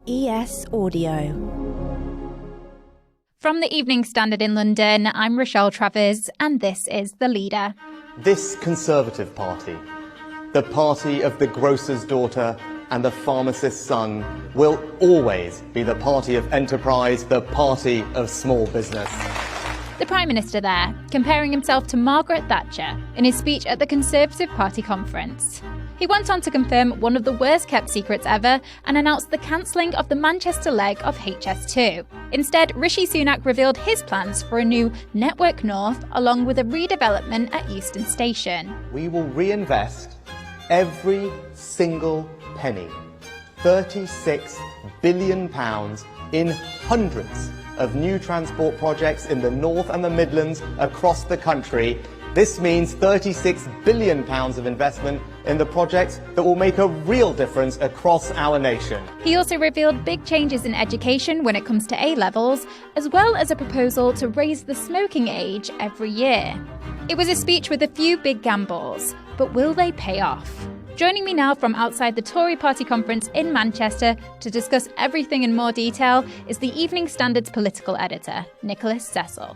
ES Audio. From the Evening Standard in London, I'm Rochelle Travers, and this is The Leader. This Conservative Party, the party of the grocer's daughter and the pharmacist's son, will always be the party of enterprise, the party of small business. The Prime Minister there, comparing himself to Margaret Thatcher in his speech at the Conservative Party conference. He went on to confirm one of the worst-kept secrets ever and announced the cancelling of the Manchester leg of HS2. Instead, Rishi Sunak revealed his plans for a new Network North along with a redevelopment at Euston Station. We will reinvest every single penny, £36 billion, in hundreds of new transport projects in the North and the Midlands across the country. This means £36 billion of investment in the projects that will make a real difference across our nation. He also revealed big changes in education when it comes to A-levels, as well as a proposal to raise the smoking age every year. It was a speech with a few big gambles, but will they pay off? Joining me now from outside the Tory Party conference in Manchester to discuss everything in more detail is the Evening Standard's political editor, Nicholas Cecil.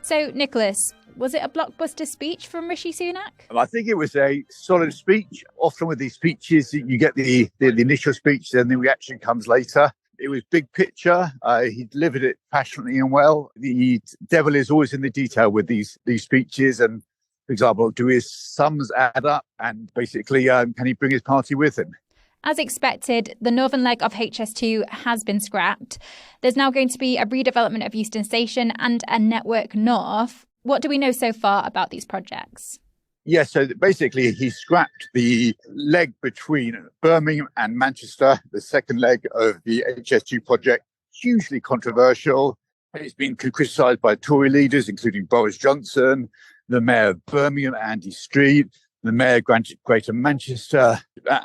So, Nicholas, was it a blockbuster speech from Rishi Sunak? I think it was a solid speech. Often with these speeches, you get the initial speech, then the reaction comes later. It was big picture. He delivered it passionately and well. The devil is always in the detail with these speeches. And, for example, do his sums add up? And basically, can he bring his party with him? As expected, the northern leg of HS2 has been scrapped. There's now going to be a redevelopment of Euston Station and a Network North. What do we know so far about these projects? Yeah, so basically he scrapped the leg between Birmingham and Manchester, the second leg of the HS2 project. Hugely controversial. It's been criticised by Tory leaders, including Boris Johnson, the Mayor of Birmingham, Andy Street, the Mayor of Greater Manchester,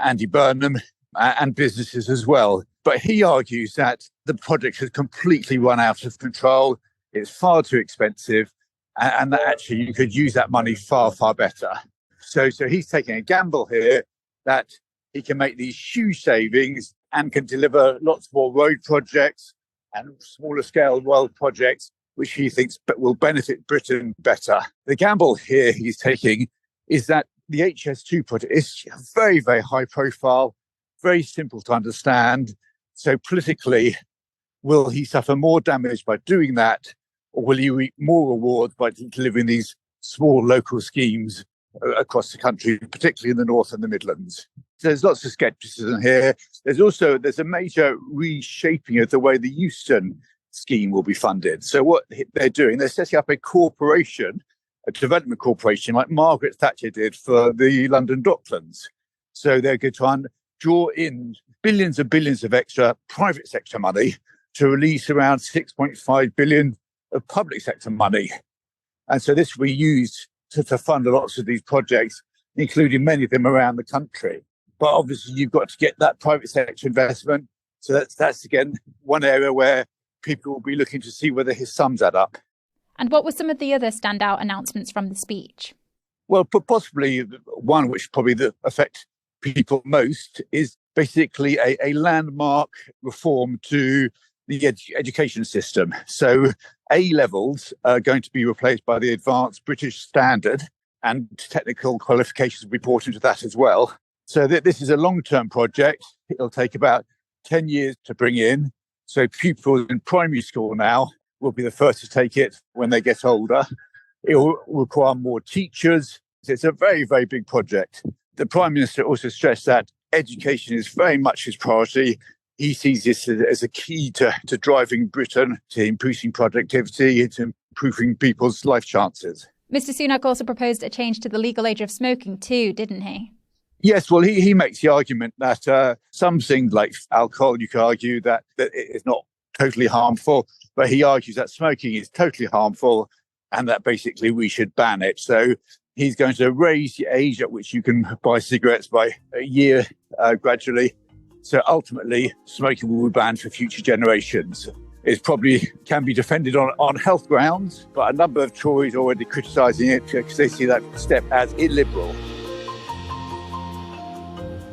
Andy Burnham, and businesses as well. But he argues that the project has completely run out of control. It's far too expensive. And that actually you could use that money far, far better. So he's taking a gamble here that he can make these huge savings and can deliver lots more road projects and smaller scale world projects, which he thinks will benefit Britain better. The gamble here he's taking is that the HS2 project is very, very high profile, very simple to understand. So politically, will he suffer more damage by doing that? Or will you reap more rewards by delivering these small local schemes across the country, particularly in the North and the Midlands? There's lots of scepticism here. There's a major reshaping of the way the Euston scheme will be funded. So what they're doing, they're setting up a corporation, a development corporation, like Margaret Thatcher did for the London Docklands. So they're going to try and draw in billions and billions of extra private sector money to release around 6.5 billion of public sector money. And so this will be used to fund lots of these projects, including many of them around the country. But obviously you've got to get that private sector investment. So that's again, one area where people will be looking to see whether his sums add up. And what were some of the other standout announcements from the speech? Well, possibly one which probably affect people most is basically a landmark reform to the education system. So A-levels are going to be replaced by the Advanced British Standard, and technical qualifications will be brought into that as well. So this is a long-term project. It'll take about 10 years to bring in. So pupils in primary school now will be the first to take it when they get older. It will require more teachers. It's a very, very big project. The Prime Minister also stressed that education is very much his priority. He sees this as a key to driving Britain, to increasing productivity, to improving people's life chances. Mr. Sunak also proposed a change to the legal age of smoking too, didn't he? Yes, well, he makes the argument that some things like alcohol, you could argue that it is not totally harmful, but he argues that smoking is totally harmful and that basically we should ban it. So he's going to raise the age at which you can buy cigarettes by a year gradually. So ultimately, smoking will be banned for future generations. It probably can be defended on health grounds, but a number of Tories are already criticising it because they see that step as illiberal.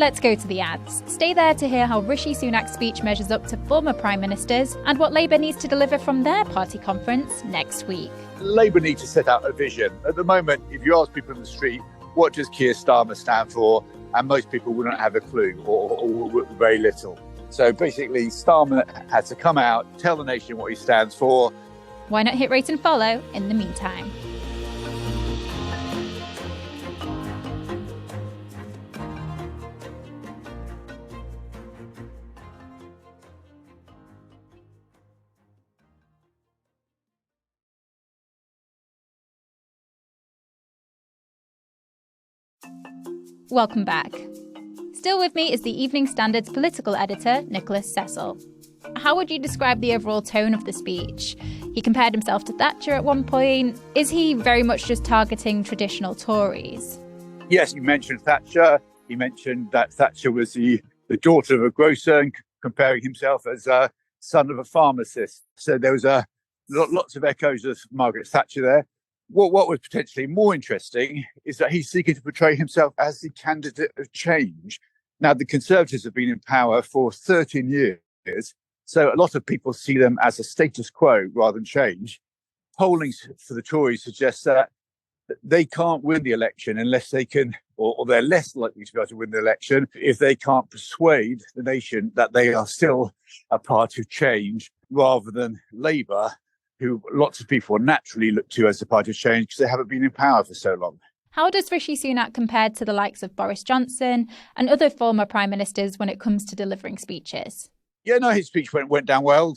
Let's go to the ads. Stay there to hear how Rishi Sunak's speech measures up to former Prime Ministers and what Labour needs to deliver from their party conference next week. Labour need to set out a vision. At the moment, if you ask people in the street, what does Keir Starmer stand for? And most people wouldn't have a clue or very little. So basically, Starmer had to come out, tell the nation what he stands for. Why not hit rate and follow in the meantime? Welcome back. Still with me is the Evening Standard's political editor, Nicholas Cecil. How would you describe the overall tone of the speech? He compared himself to Thatcher at one point. Is he very much just targeting traditional Tories? Yes, you mentioned Thatcher. He mentioned that Thatcher was the daughter of a grocer and comparing himself as a son of a pharmacist. So there was lots of echoes of Margaret Thatcher there. What was potentially more interesting is that he's seeking to portray himself as the candidate of change. Now, the Conservatives have been in power for 13 years, so a lot of people see them as a status quo rather than change. Polling for the Tories suggests that they can't win the election unless they can, or they're less likely to be able to win the election if they can't persuade the nation that they are still a party of change rather than Labour, who lots of people naturally look to as a party of change because they haven't been in power for so long. How does Rishi Sunak compare to the likes of Boris Johnson and other former prime ministers when it comes to delivering speeches? Yeah, no, his speech went down well.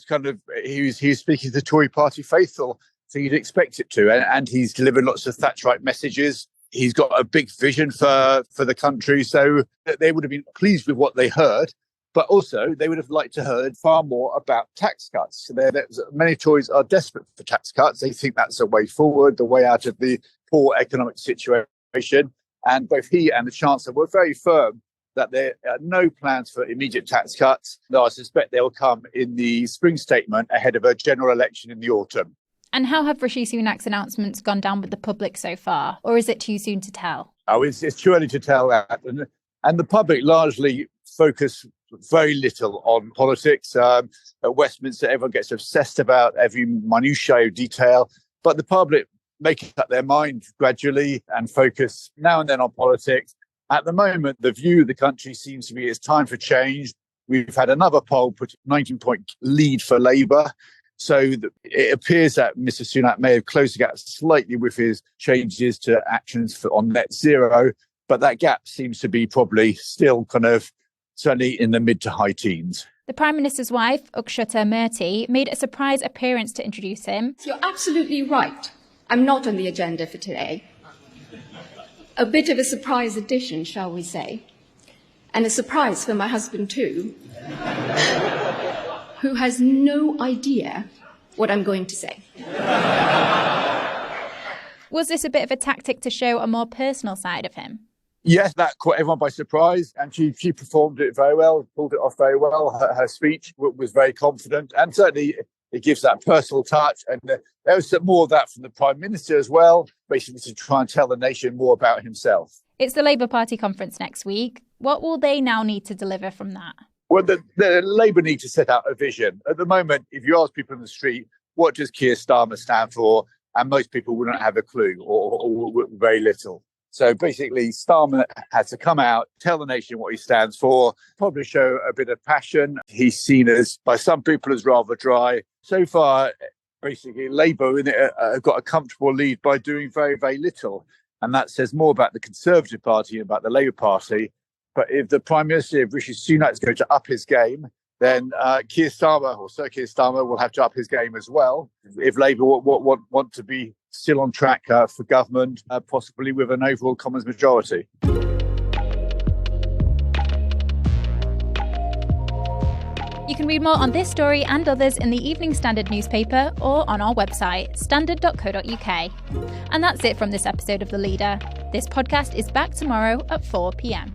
He was speaking to the Tory party faithful, so you'd expect it to. And he's delivered lots of Thatcherite messages. He's got a big vision for the country, so they would have been pleased with what they heard. But also, they would have liked to heard far more about tax cuts. Many Tories are desperate for tax cuts. They think that's a way forward, the way out of the poor economic situation. And both he and the Chancellor were very firm that there are no plans for immediate tax cuts, though I suspect they will come in the spring statement ahead of a general election in the autumn. And how have Rishi Sunak's announcements gone down with the public so far? Or is it too soon to tell? Oh, it's too early to tell that. And the public largely focus very little on politics. At Westminster, everyone gets obsessed about every minutiae of detail, but the public make up their mind gradually and focus now and then on politics. At the moment, the view of the country seems to be it's time for change. We've had another poll put a 19-point lead for Labour. So it appears that Mr. Sunak may have closed the gap slightly with his changes to actions on net zero, but that gap seems to be probably still certainly in the mid to high teens. The Prime Minister's wife, Ukshata Murthy, made a surprise appearance to introduce him. You're absolutely right. I'm not on the agenda for today. A bit of a surprise addition, shall we say. And a surprise for my husband too, who has no idea what I'm going to say. Was this a bit of a tactic to show a more personal side of him? Yes, that caught everyone by surprise, and she performed it very well, pulled it off very well. Her speech was very confident, and certainly it gives that personal touch. And there was some more of that from the Prime Minister as well, basically to try and tell the nation more about himself. It's the Labour Party conference next week. What will they now need to deliver from that? Well, the Labour need to set out a vision. At the moment, if you ask people in the street, what does Keir Starmer stand for? And most people wouldn't have a clue or very little. So basically, Starmer had to come out, tell the nation what he stands for, probably show a bit of passion. He's seen as, by some people, as rather dry. So far, basically, Labour have got a comfortable lead by doing very, very little. And that says more about the Conservative Party and about the Labour Party. But if the Prime Minister, if Rishi Sunak is going to up his game, then Keir Starmer, or Sir Keir Starmer, will have to up his game as well. If Labour want to be still on track for government, possibly with an overall Commons majority. You can read more on this story and others in the Evening Standard newspaper or on our website, standard.co.uk. And that's it from this episode of The Leader. This podcast is back tomorrow at 4 p.m.